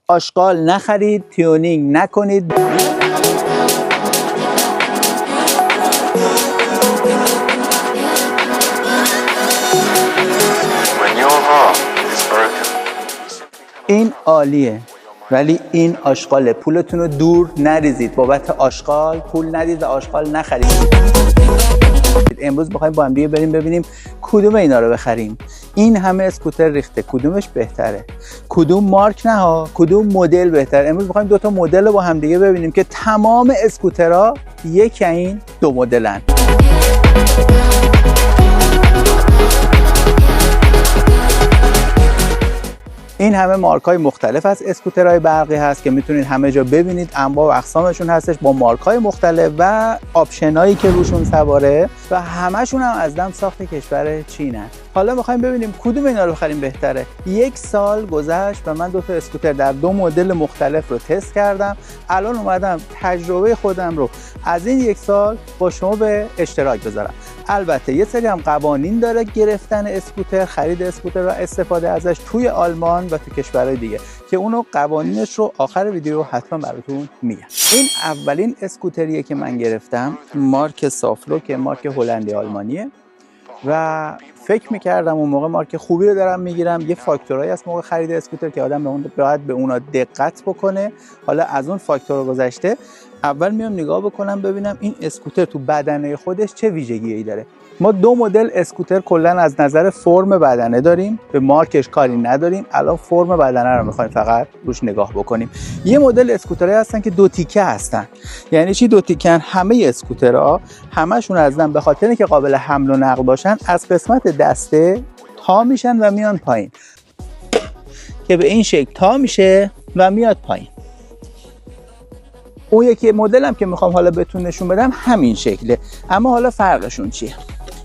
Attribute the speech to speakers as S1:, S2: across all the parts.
S1: آشغال نخرید، تیونینگ نکنید. این عالیه، ولی این آشغاله. پولتون رو دور نریزید، بابت آشغال پول ندید و آشغال نخرید. امروز بخوایم با هم دیگه بریم ببینیم کدوم اینا رو بخریم. این همه اسکوتر ریخته، کدومش بهتره؟ کدوم مارک نه ها، کدوم مدل بهتره؟ امروز بخوایم دو تا مدل رو با هم دیگه ببینیم که تمام اسکوترها یک این دو مدلن. این همه مارک‌های مختلف از اسکوترهای برقی هست که میتونید همه جا ببینید، انواع و اقسامشون هستش با مارک‌های مختلف و آپشنایی که روشون سواره و همشون هم از دم ساخت کشور چینه. حالا می‌خوایم ببینیم کدوم اینا رو بخریم بهتره. یک سال گذشت و من دو تا اسکوتر در دو مدل مختلف رو تست کردم. الان اومدم تجربه خودم رو از این یک سال با شما به اشتراک بذارم. البته یه سری هم قوانین داره گرفتن اسکوتر، خرید اسکوتر و استفاده ازش توی آلمان و تو کشورهای دیگه که اونو قوانینش رو آخر ویدیو حتما براتون میگم. این اولین اسکوتریه که من گرفتم، مارک سافلو که مارک هلندی آلمانیه و فکر میکردم اون موقع مارک خوبی رو دارم میگیرم. یه فاکتورایی از موقع خرید اسکوتر که آدم باید به اونا دقت بکنه. حالا از اون فاکتور گذشته، اول میام نگاه بکنم ببینم این اسکوتر تو بدنه خودش چه ویژگیایی داره. ما دو مدل اسکوتر کلا از نظر فرم بدنه داریم، به مارکش کاری نداریم. الان فرم بدنه رو میخوایم فقط روش نگاه بکنیم. یه مدل اسکوترها هستن که دو تیکه هستن. یعنی چی دو تیکه؟ همه اسکوترها همشون ازن به خاطر اینکه قابل حمل و نقل باشن از قسمت دسته تا میشن و میان پایین، که به این شکل تا میشه و میاد پایین. اون یکی مدل هم که میخوام حالا بهتون نشون بدم همین شکله، اما حالا فرقشون چیه؟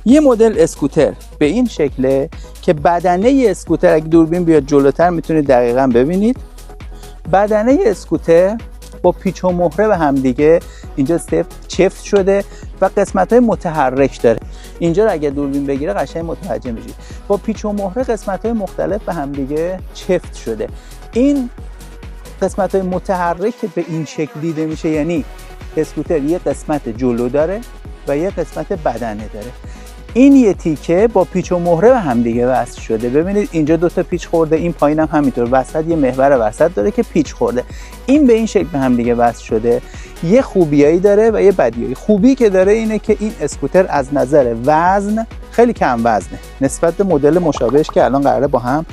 S1: یه مدل اسکوتر به این شکله که بدنه اسکوتر، اگه دوربین بیاد جلوتر میتونید دقیقاً ببینید، بدنه اسکوتر با پیچ و مهره به هم دیگه اینجا چفت شده و قسمت‌های متحرک داره. اینجا رو اگه دوربین بگیره قشنگ متوجه میشید. با پیچ و مهره قسمت‌های مختلف به هم دیگه چفت شده. این قسمت‌های متحرک که به این شکل دیده میشه، یعنی اسکوتر یه قسمت جلو داره و یه قسمت بدنه داره. این یه تیکه با پیچ و مهره به هم دیگه وصل شده. ببینید اینجا دو تا پیچ خورده، این پایین هم همینطور، وسط یه محور وسط داره که پیچ خورده. این به این شکل به هم دیگه وصل شده. یه خوبیایی داره و یه بدیایی. خوبی که داره اینه که این اسکوتر از نظر وزن خیلی کم وزنه نسبت به مدل مشابهش که الان قراره با هم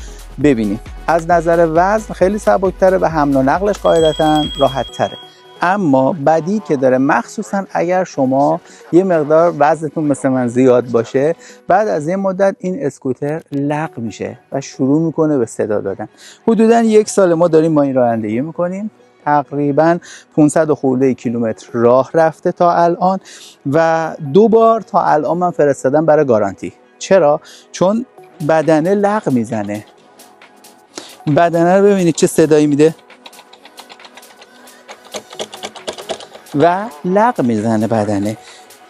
S1: ببینیم. از نظر وزن خیلی سبک‌تره و حمل و نقلش قاعدتاً راحت‌تره. اما بدی که داره، مخصوصاً اگر شما یه مقدار وزنتون مثل من زیاد باشه، بعد از یه مدت این اسکوتر لق میشه و شروع میکنه به صدا دادن. حدوداً یک سال ما داریم با این رانندگی میکنیم. تقریباً 500 خورده کیلومتر راه رفته تا الان و 2 بار تا الان من فرستادم برای گارانتی. چرا؟ چون بدنه لق میزنه. بدنه رو ببینید چه صدایی میده و لق میزنه بدنه،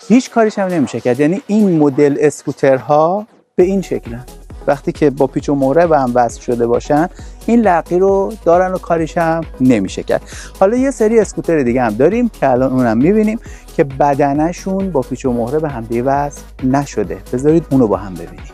S1: هیچ کاریش هم نمیشه کرد. یعنی این مدل اسکوترها به این شکلن، وقتی که با پیچ و مهره به هم وصل شده باشن این لقی رو دارن و کاریش هم نمیشه کرد. حالا یه سری اسکوتر دیگه هم داریم که الان اونم میبینیم که بدنشون با پیچ و مهره به هم دیگه وصل نشده. بذارید اونو با هم ببینیم.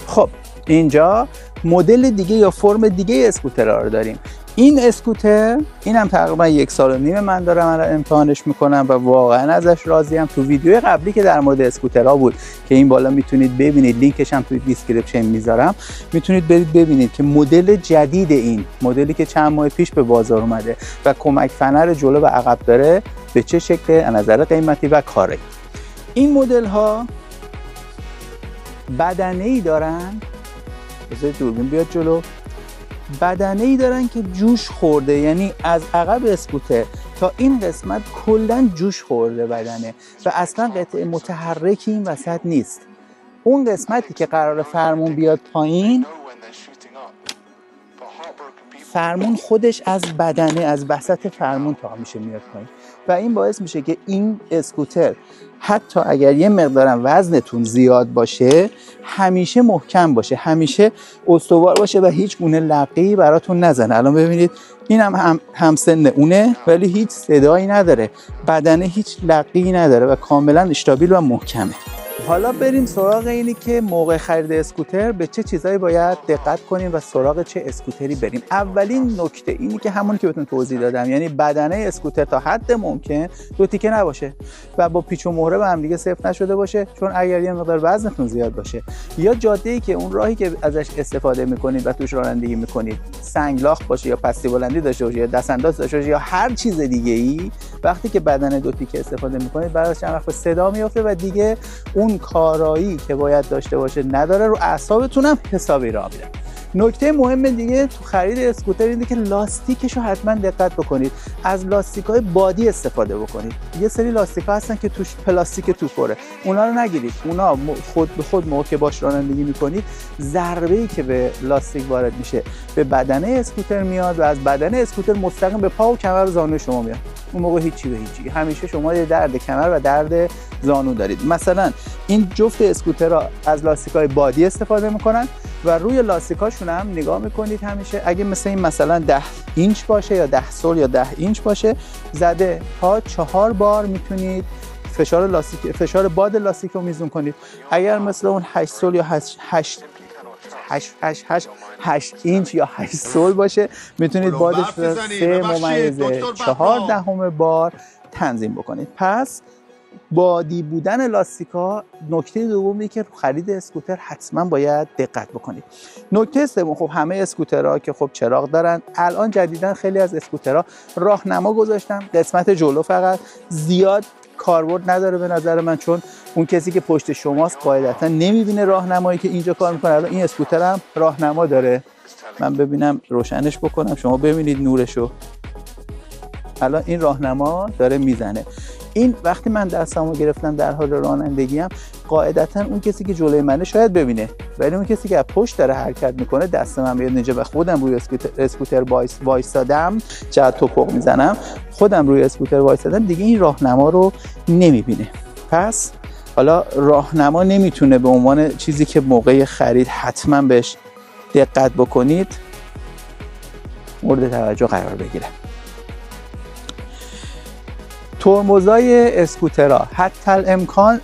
S1: خب اینجا مدل دیگه یا فرم دیگه اسکوترها رو داریم. این اسکوتر، اینم تقریبا 1.5 سال من دارم امتحانش میکنم و واقعا ازش راضیم. تو ویدیو قبلی که در مورد اسکوترها بود که این بالا میتونید ببینید، لینکش هم توی دیسکریپشن میذارم، میتونید برید ببینید که مدل جدید، این مدلی که چند ماه پیش به بازار اومده و کمک فنر جلو و عقب داره، به چه شکل از نظر قیمتی و کاری. این مدل ها بدنه‌ای دارن، بذارید دوربین بیاد جلو، بدنه‌ای دارن که جوش خورده، یعنی از عقب اسکوتر تا این قسمت کلاً جوش خورده بدنه و اصلا قطعه متحرکی این وسط نیست. اون قسمتی که قرار فرمون بیاد پایین فرمون خودش از بدنه، از وسط فرمون تا میشه میاد پایین و این باعث میشه که این اسکوتر حتی اگر یه مقدارم وزنتون زیاد باشه همیشه محکم باشه، همیشه استوار باشه و هیچ گونه لقه‌ای براتون نزنه. الان ببینید این هم همسن اونه ولی هیچ صدایی نداره، بدنه هیچ لقه‌ای نداره و کاملا استابیل و محکمه. حالا بریم سراغ اینی که موقع خرید اسکوتر به چه چیزایی باید دقت کنیم و سراغ چه اسکوتری بریم. اولین نکته اینی که همون که بهتون توضیح دادم، یعنی بدنه اسکوتر تا حد ممکن دو تیکه نباشه و با پیچ و مهره به هم دیگه صفر نشده باشه، چون اگر یه مقدار وزنتون زیاد باشه یا جاده‌ای که اون راهی که ازش استفاده می‌کنید و توش رانندگی می‌کنید سنگلاخ باشه یا پستی بلندی داشته باشه یا دست‌انداز داشته باشه یا هر چیز دیگه‌ای، وقتی که بدنه دو تیکه استفاده می‌کنید بعدش چند وقت صدا میافته و دیگه اون کارایی که باید داشته باشه نداره، رو اعصابتون هم حسابی راه میره. نکته مهم دیگه تو خرید اسکوتر اینه که لاستیکش رو حتما دقت بکنید. از لاستیک‌های بادی استفاده بکنید. یه سری لاستیک‌ها هستن که توش پلاستیک توپره، اونا رو نگیرید. اونا خود به خود موقع که باش رانندگی می‌کنید ضربه‌ای که به لاستیک وارد میشه به بدنه اسکوتر میاد و از بدنه اسکوتر مستقیم به پا و کمر و زانو شما میاد. اون موقع هیچی به هیچی، همیشه شما یه درد کمر و درد زانو دارید. مثلا این جفت اسکوترها از لاستیک‌های بادی استفاده می‌کنن و روی لاستیکاشون هم نگاه میکنید همیشه اگه مثل این مثلا 10 اینچ باشه یا 10 سول یا 10 اینچ باشه، زده ها 4 بار میتونید فشار باد لاستیک رو میزون کنید. اگر مثل اون 8 سول یا 8 اینچ یا 8 سول باشه میتونید بادش رو 3.4 بار تنظیم بکنید. پس بادی بودن لاستیکا نکته دومی که رو خرید اسکوتر حتما باید دقت بکنید. نکته سوم، خب همه اسکوترها که خب چراغ دارن، الان جدیدن خیلی از اسکوترها راهنما گذاشتن، قسمت جلو فقط، زیاد کاربرد نداره به نظر من، چون اون کسی که پشت شماست قاعدتا نمیبینه راهنمایی که اینجا کار میکنه. الان این اسکوتر هم راهنما داره، من ببینم روشنش بکنم شما ببینید نورشو. الان این راهنما داره میزنه. این وقتی من دستمو گرفتم در حال رانندگیم، قاعدتا اون کسی که جلوی منه شاید ببینه، ولی اون کسی که از پشت داره حرکت میکنه دست من بیاد اینجا و خودم روی اسکوتر وایسادم، چقدر توپق میزنم، خودم روی اسکوتر وایسادم، دیگه این راهنما رو نمیبینه. پس حالا راهنما نمیتونه به عنوان چیزی که موقع خرید حتما بهش دقت بکنید مورد توجه قرار بگیره. ترمزای اسکوترها حتی الامکان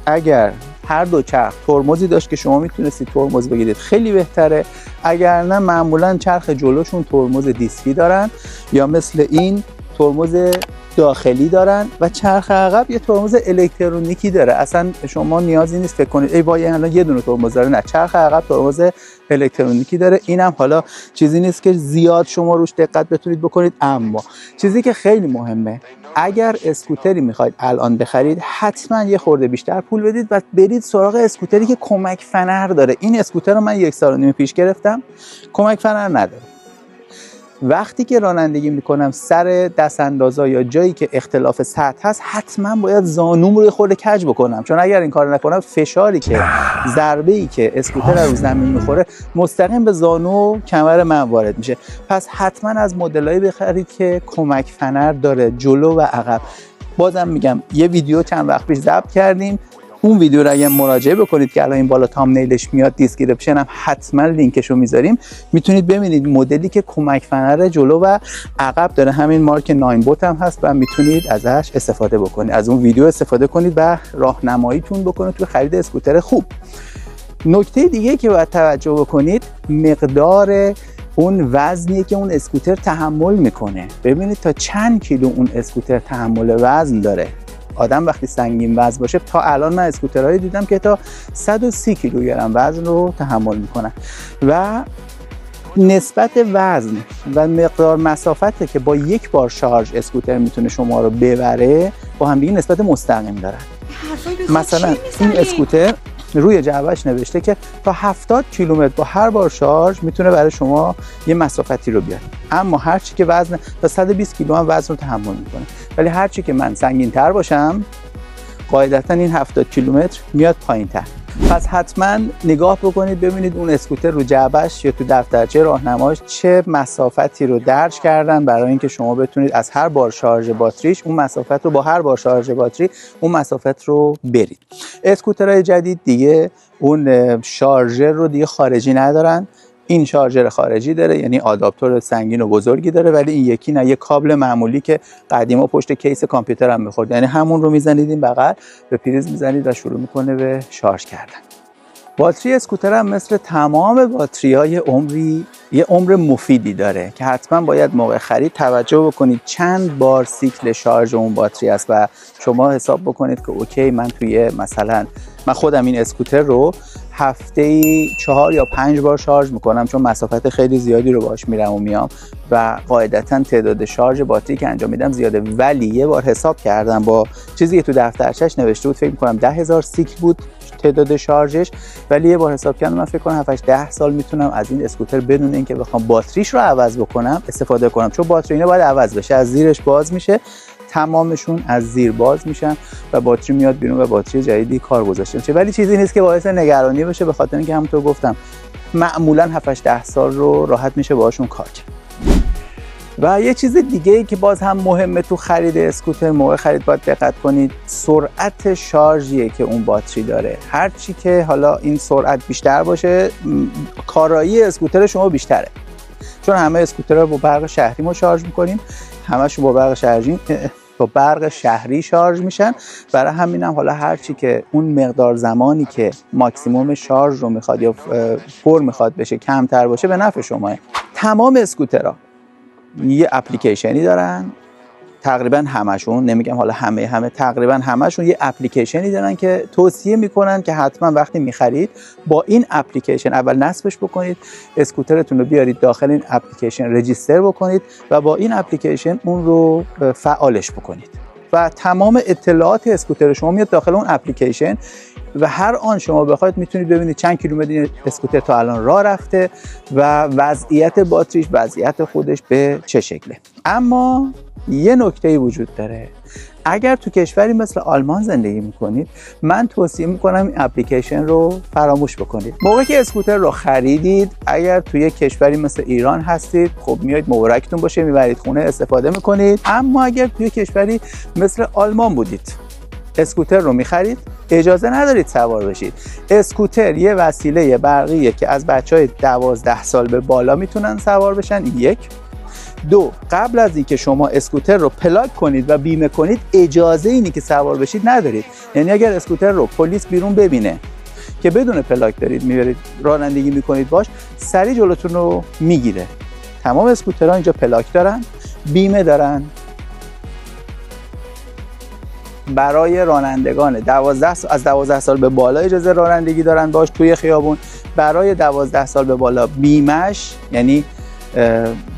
S1: اگر هر دو چرخ ترمزی داشت که شما میتونستید ترمز بگیرید خیلی بهتره، اگر نه معمولا چرخ جلوشون ترمز دیسکی دارن یا مثل این ترمز داخلی دارن و چرخ عقب یه ترمز الکترونیکی داره. اصلا شما نیازی نیست فکر کنید ای وای الان یه دونه ترمز داره، نه، چرخ عقب ترمز الکترونیکی داره. اینم حالا چیزی نیست که زیاد شما روش دقت بتونید بکنید، اما چیزی که خیلی مهمه اگر اسکوتری میخواید الان بخرید حتما یه خورده بیشتر پول بدید و برید سراغ اسکوتری که کمک فنر داره. این اسکوتر رو من 1.5 سال پیش گرفتم، کمک فنر نداره. وقتی که رانندگی میکنم سر دست اندازا یا جایی که اختلاف سطح هست حتما باید زانوم رو خورده کج بکنم، چون اگر این کار نکنم فشاری که ضربه‌ای که اسکوتر رو زمین میخوره مستقیم به زانو کمر من وارد میشه. پس حتما از مدلایی بخرید که کمک فنر داره جلو و عقب. بازم میگم یه ویدیو چند وقت پیش ضبط کردیم، اون ویدیو رو اگه مراجعه بکنید که الان این بالا تامنیلش میاد، دیسکریپشن هم حتما لینکشو میذاریم، میتونید ببینید مدلی که کمک فنر جلو و عقب داره. همین مارک 9 بوت هم هست و میتونید ازش استفاده بکنید، از اون ویدیو استفاده کنید و راهنماییتون بکنید توی خرید اسکوتر خوب. نکته دیگه که باید توجه بکنید مقدار اون وزنیه که اون اسکوتر تحمل میکنه. ببینید تا چند کیلو اون اسکوتر تحمل وزن داره. آدم وقتی سنگین وزن باشه، تا الان من اسکوترهایی دیدم که تا 130 کیلوگرم وزن رو تحمل میکنن و نسبت وزن و مقدار مسافتی که با یک بار شارژ اسکوتر میتونه شما رو ببره با هم دیگه نسبت مستقیم دارن. مثلا این اسکوتر روی جعبهش نوشته که تا 70 کیلومتر با هر بار شارژ میتونه برای شما یه مسافتی رو بیاره، اما هر چی که وزن تا 120 کیلو هم وزن رو تحمل میکنه. ولی هر چی که من سنگین تر باشم قاعدتا این 70 کیلومتر میاد پایین تر. پس حتما نگاه بکنید ببینید اون اسکوتر رو جعبش یا تو دفترچه راهنماش چه مسافتی رو درج کردن برای اینکه شما بتونید از هر بار شارژ باتریش اون مسافت رو با هر بار شارژ باتری اون مسافت رو برید. اسکوترهای جدید دیگه اون شارژر رو دیگه خارجی ندارن. این شارژر خارجی داره، یعنی آداپتور سنگین و بزرگی داره، ولی این یکی نه، یه کابل معمولی که قدیما پشت کیس کامپیوتر هم می‌خورد، یعنی همون رو میزنید این بغل به پریز میزنید و شروع میکنه به شارژ کردن. باتری اسکوتر هم مثل تمام باتری‌های عمری یه عمر مفیدی داره که حتما باید موقع خرید توجه بکنید چند بار سیکل شارژ اون باتری است و شما حساب بکنید که اوکی من من خودم این اسکوتر رو هفته‌ای 4 یا 5 بار شارژ میکنم، چون مسافت خیلی زیادی رو باهاش میرم و میام و قاعدتا تعداد شارژ باتری که انجام میدم زیاده. ولی یه بار حساب کردم با چیزی که تو دفترچش نوشته بود، فکر میکنم 10,000 سیکل بود تعداد شارژش، ولی یه بار حساب کردم من فکر کنم 7-10 سال میتونم از این اسکوتر بدون اینکه بخوام باتریش رو عوض بکنم استفاده کنم، چون باتری اینا باید عوض بشه، از زیرش باز میشه، تمامشون از زیر باز میشن و باتری میاد بیرون و باتری جدیدی کار گذاشته میشه. ولی چیزی نیست که باعث نگرانی بشه، به خاطر اینکه همونطور گفتم معمولا 7-10 سال رو راحت میشه باهاشون کار کرد. و یه چیز دیگه ای که باز هم مهمه تو خرید اسکوتر، موقع خرید باید دقت کنید سرعت شارژیه که اون باتری داره. هر چی که حالا این سرعت بیشتر باشه کارایی اسکوتر شما بیشتره، چون همه اسکوترها با برق شهری ما شارژ میکنیم، همشون با برق شهری شارژ میشن. برای همینم حالا هر چی که اون مقدار زمانی که ماکسیموم شارژ رو میخواد یا پر میخواد بشه کمتر باشه به نفع شماه. تمام اسکوترها یه اپلیکیشنی دارن، تقریبا همشون، نمیگم حالا همه تقریبا همشون یه اپلیکیشنی دارن که توصیه میکنن که حتما وقتی میخرید با این اپلیکیشن اول نصبش بکنید، اسکوترتون رو بیارید داخل این اپلیکیشن رجیستر بکنید و با این اپلیکیشن اون رو فعالش بکنید و تمام اطلاعات اسکوتر شما میاد داخل اون اپلیکیشن و هر آن شما بخواید میتونید ببینید چند کیلومتر اسکوتر تا الان راه رفته و وضعیت باتریش، وضعیت خودش به چه شکله. اما یه نکته وجود داره، اگر تو کشوری مثل آلمان زندگی میکنید من توصیه میکنم این اپلیکیشن رو فراموش بکنید. موقعی که اسکوتر رو خریدید اگر توی کشوری مثل ایران هستید خب میایید مبارکتون باشه میبرید خونه استفاده میکنید، اما اگر توی کشوری مثل آلمان بودید اسکوتر رو میخرید اجازه ندارید سوار بشید. اسکوتر یه وسیله برقیه که از بچهای 12 سال به بالا میتونن سوار بشن. 1 2 قبل از اینکه شما اسکوتر رو پلاگ کنید و بیمه کنید اجازه اینی که سوار بشید ندارید. یعنی اگر اسکوتر رو پلیس بیرون ببینه که بدون پلاگ دارید میبرید رانندگی میکنید باش، سریع جلوتون رو میگیره. تمام اسکوترها اینجا پلاگ دارن، بیمه دارن، برای رانندگان از 12 سال به بالا اجازه رانندگی دارن باش توی خیابون. برای 12 سال به بالا بیمش، یعنی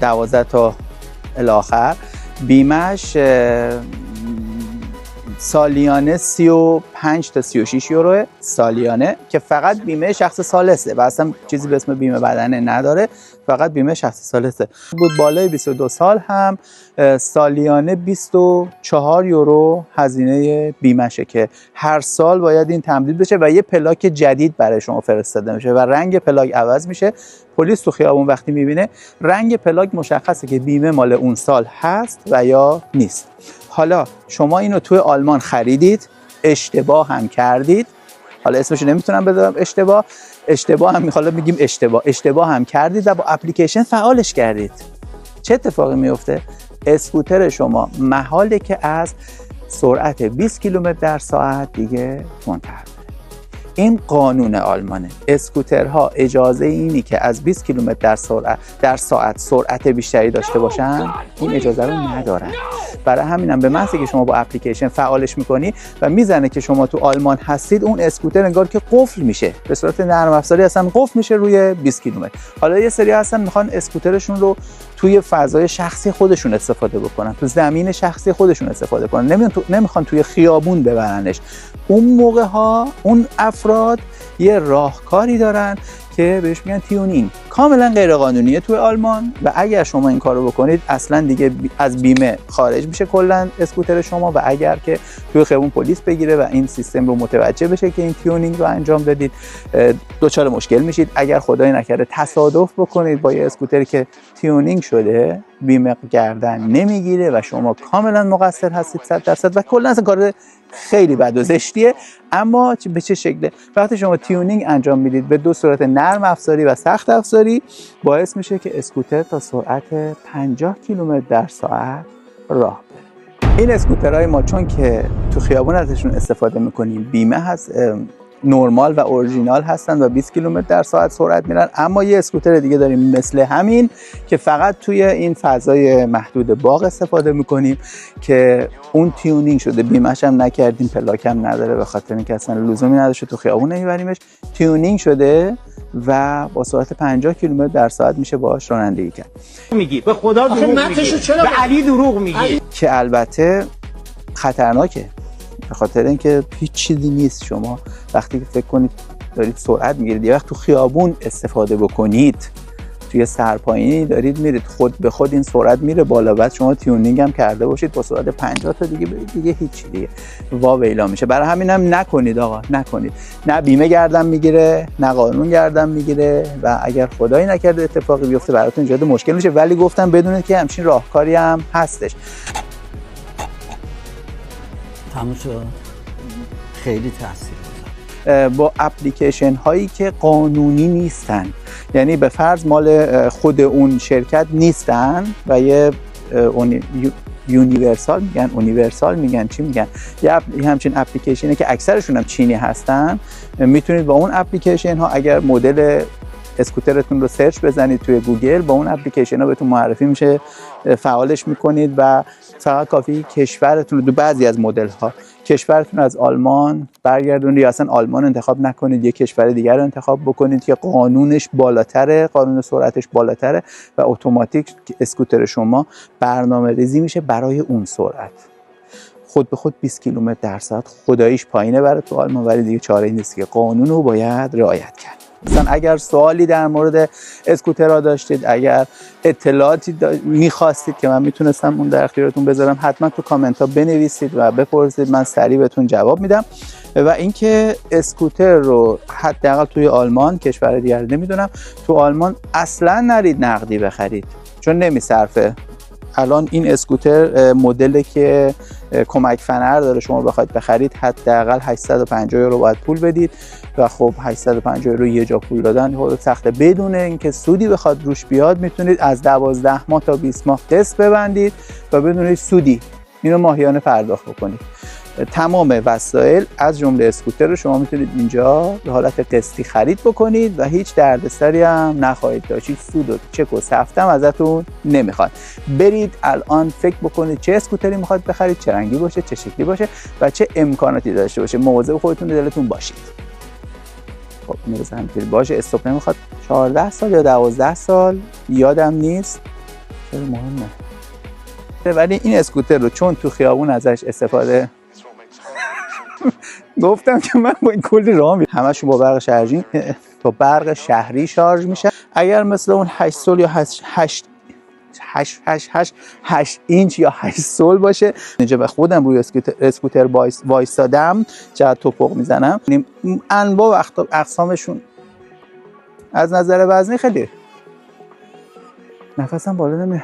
S1: 12 تا الاخر، بیمش سالیانه 35 تا 36 یوروه سالیانه که فقط بیمه شخص ثالثه و اصلا چیزی به اسم بیمه بدنه نداره، فقط بیمه شخص ثالثه. بود بالای 22 سال هم سالیانه 24 یورو هزینه بیمشه که هر سال باید این تمدید بشه و یه پلاک جدید برای شما فرستاده میشه و رنگ پلاک عوض میشه. پلیس تو خیابون وقتی میبینه رنگ پلاک مشخصه که بیمه مال اون سال هست و یا نیست. حالا شما اینو توی آلمان خریدید، اشتباه هم کردید، حالا اسمشو نمیتونم بذارم اشتباه هم حالا میگیم اشتباه هم کردید و با اپلیکیشن فعالش کردید، چه اتفاقی میفته؟ اسکوتر شما محاله که از سرعت 20 کیلومتر در ساعت دیگه تندتر. این قانون آلمانه. اسکوترها اجازه اینی که از 20 کیلومتر در ساعت سرعت بیشتری داشته باشن این اجازه رو ندارن. برای همینم به محضی که شما با اپلیکیشن فعالش میکنی و میزنه که شما تو آلمان هستید، اون اسکوتر انگار که قفل میشه، به صورت نرم افزاری اصلا قفل میشه روی 20 کیلومتر. حالا یه سری هستن میخوان اسکوترشون رو توی فضای شخصی خودشون استفاده بکنن، تو زمین شخصی خودشون استفاده کنن، نمیخوان توی خیابون ببرنش. اون موقع ها اون افراد یه راهکاری دارن که بهش میگن تیونینگ. کاملا غیر قانونیه توی آلمان و اگر شما این کارو بکنید اصلا دیگه از بیمه خارج میشه کلا اسکوتر شما و اگر که توی خیابون پلیس بگیره و این سیستم رو متوجه بشه که این تیونینگ رو انجام دادید دچار مشکل میشید. اگر خدای نکرده تصادف بکنید با یه اسکوتری که تیونینگ شده بیمه گردن نمیگیره و شما کاملا مقصر هستید 100% و کلا اصلا کار خیلی بد و زشتیه. اما به چه شکله؟ وقتی شما تیونینگ انجام میدید به دو صورت نرم افزاری و سخت افزاری باعث میشه که اسکوتر تا سرعت 50 کیلومتر در ساعت راه بره. این اسکوترهای ما چون که تو خیابون ازشون استفاده میکنیم بیمه هست، نورمال و اورجینال هستن و 20 کیلومتر در ساعت سرعت میرن. اما یه اسکوتر دیگه داریم مثل همین که فقط توی این فضای محدود باغ استفاده میکنیم که اون تیونینگ شده، بیمه‌ش هم نکردیم، پلاک هم نداره به خاطر اینکه اصلا لزومی نداشته تو خیابون نمیبریمش. تیونینگ شده و با سرعت 50 کیلومتر در ساعت میشه باهاش رانندگی کرد.
S2: میگی به خدا دروغ میگی، به علی دروغ میگی
S1: که البته خطرناکه به خاطر اینکه هیچ چیزی نیست. شما وقتی که فکر کنید دارید سرعت میگیرید یه وقت تو خیابون استفاده بکنید توی سرپایینی دارید میرید خود به خود این سرعت میره بالا، بعد شما تیونینگ هم کرده باشید با سرعت 50 تا دیگه هیچ دیگه واویلا میشه. برای همینم نکنید آقا، نکنید. نه بیمه گردن میگیره نه قانون گردن میگیره و اگر خدایی نکرده اتفاقی بیفته براتون ایجاد مشکل میشه. ولی گفتم بدونید که همچین راهکاری هم هستش.
S3: تموم شد. خیلی تاثیر
S1: با اپلیکیشن هایی که قانونی نیستن، یعنی به فرض مال خود اون شرکت نیستن و یه یونیورسال میگن چی میگن، یه همچین اپلیکیشنه که اکثرشون هم چینی هستن. میتونید با اون اپلیکیشن ها اگر مدل اسکوترتون رو سرچ بزنید توی گوگل، با اون اپلیکیشن ها بهتون معرفی میشه، فعالش میکنید و فقط کافی کشورتون رو، بعضی از مدل ها کشورتون از آلمان برگردونید یا اصلا آلمان انتخاب نکنید، یک کشور دیگر رو انتخاب بکنید که قانونش بالاتره، قانون سرعتش بالاتره و اتوماتیک اسکوتر شما برنامه‌ریزی میشه برای اون سرعت. خود به خود 20 کیلومتر در ساعت خداییش پایینه برای تو آلمان، ولی دیگه چاره‌ای نیست که قانون رو باید رعایت کرد. مثلا اگر سوالی در مورد اسکوترها داشتید، اگر اطلاعاتی میخواستید که من میتونستم اون در اختیارتون بذارم، حتما تو کامنت ها بنویسید و بپرسید، من سریع بهتون جواب میدم. و اینکه اسکوتر رو حداقل توی آلمان، کشور دیگر نمیدونم، تو آلمان اصلا نرید نقدی بخرید چون نمیصرفه. الان این اسکوتر مدلی که کمک فنر داره، شما بخواید بخرید حداقل 850 یورو باید پول بدید و خب 850 یورو یه جا پول دادن خود سخته. بدون اینکه سودی بخواد روش بیاد میتونید از 12 ماه تا 20 ماه قسط ببندید و بدون سودی اینو ماهیانه پرداخت بکنید. تمام وسایل از جمله اسکوتر رو شما میتونید اینجا به حالت قسطی خرید بکنید و هیچ دردسری هم نخواهید داشت. هیچ سود و چک و سفت هم ازتون نمیخواد. برید الان فکر بکنید چه اسکوتری میخواد بخرید، چه رنگی باشه، چه شکلی باشه و چه امکاناتی داشته باشه. مواظب خودتون دلتون باشید. خب میرسه همینطوری باشه. استاپ نمیخواد 14 سال یا 12 سال یادم نیست، خیلی مهمه. ولی این اسکوتر رو چون تو خیابون ازش استفاده گفتم که من با این کلی راه میرم، همشون با برق شهری شارژ میشه. اگر مثل اون 8 سول یا 8 اینچ یا 8 سول باشه، اینجا به خودم روی اسکوتر وایستادم، چقدر توپق میزنم. انواع و اقسامشون از نظر وزنی خیلی نفسم بالا نمیاد.